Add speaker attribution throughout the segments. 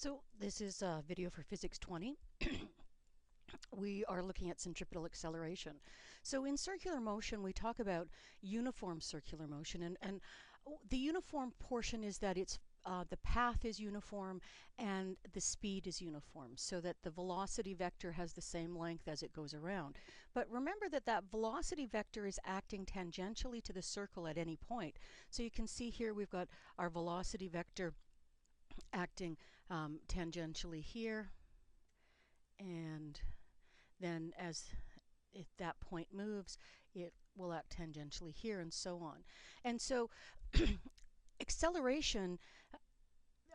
Speaker 1: So this is a video for Physics 20. We are looking at centripetal acceleration. So in circular motion, we talk about uniform circular motion, and the uniform portion is that it's the path is uniform and the speed is uniform, so that the velocity vector has the same length as it goes around. But remember that that velocity vector is acting tangentially to the circle at any point. So you can see here we've got our velocity vector acting tangentially here, and then as if that point moves, it will act tangentially here, and so on. And so acceleration,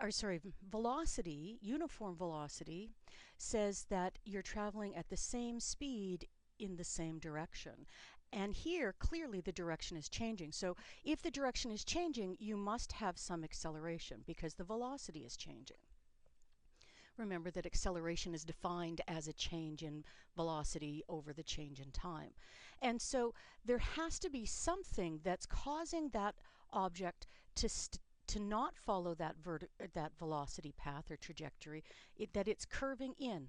Speaker 1: or sorry, velocity, uniform velocity, says that you're traveling at the same speed in the same direction. And here, clearly, the direction is changing. So if the direction is changing, you must have some acceleration because the velocity is changing. Remember that acceleration is defined as a change in velocity over the change in time. And so there has to be something that's causing that object to not follow that velocity path or trajectory, that it's curving in.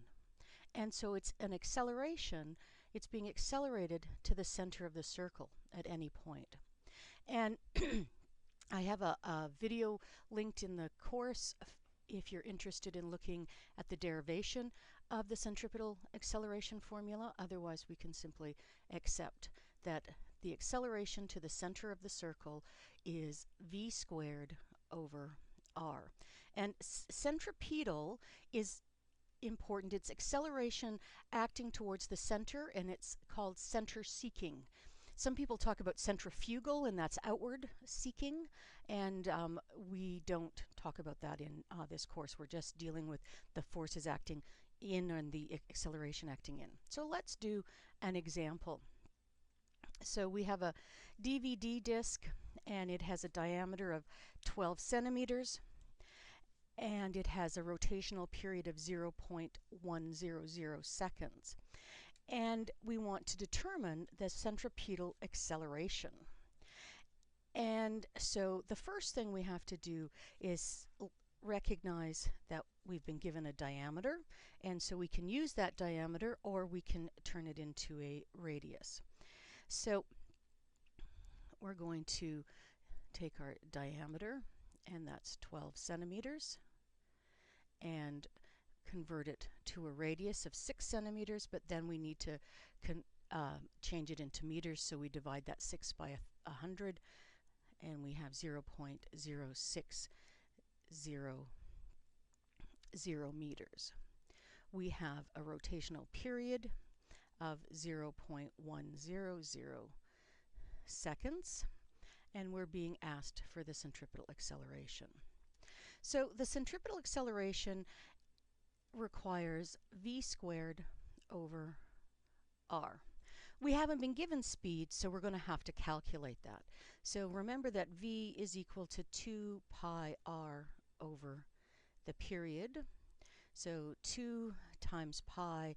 Speaker 1: And so it's an acceleration. It's being accelerated to the center of the circle at any point. And I have a video linked in the course if you're interested in looking at the derivation of the centripetal acceleration formula. Otherwise, we can simply accept that the acceleration to the center of the circle is v squared over r. And centripetal is important. It's acceleration acting towards the center, and it's called center seeking. Some people talk about centrifugal, and that's outward seeking, and we don't talk about that in this course. We're just dealing with the forces acting in and the acceleration acting in. So let's do an example. So we have a DVD disc, and it has a diameter of 12 centimeters, and it has a rotational period of 0.100 seconds. And we want to determine the centripetal acceleration. And so the first thing we have to do is recognize that we've been given a diameter, and so we can use that diameter or we can turn it into a radius. So we're going to take our diameter, and that's 12 centimeters, and convert it to a radius of 6 centimeters, but then we need to change it into meters, so we divide that 6 by 100, and we have 0.0600 meters. We have a rotational period of 0.100 seconds, and we're being asked for the centripetal acceleration. So the centripetal acceleration requires v squared over r. We haven't been given speed, so we're going to have to calculate that. So remember that v is equal to 2 pi r over the period. So 2 times pi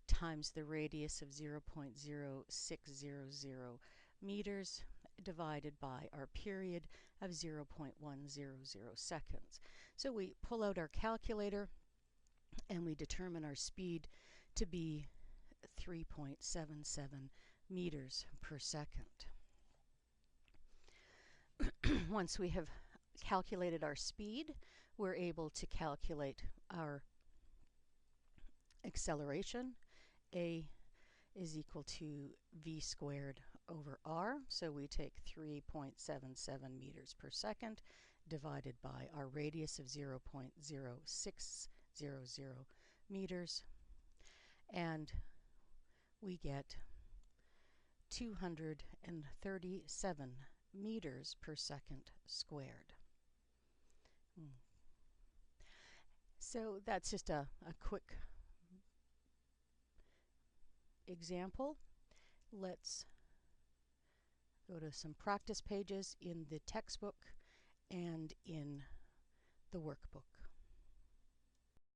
Speaker 1: times the radius of 0.0600 meters divided by our period of 0.100 seconds. So we pull out our calculator, and we determine our speed to be 3.77 meters per second. Once we have calculated our speed, we're able to calculate our acceleration. A is equal to v squared over r, so we take 3.77 meters per second divided by our radius of 0.0600 meters, and we get 237 meters per second squared. So that's just a quick example. Let's go to some practice pages in the textbook and in the workbook.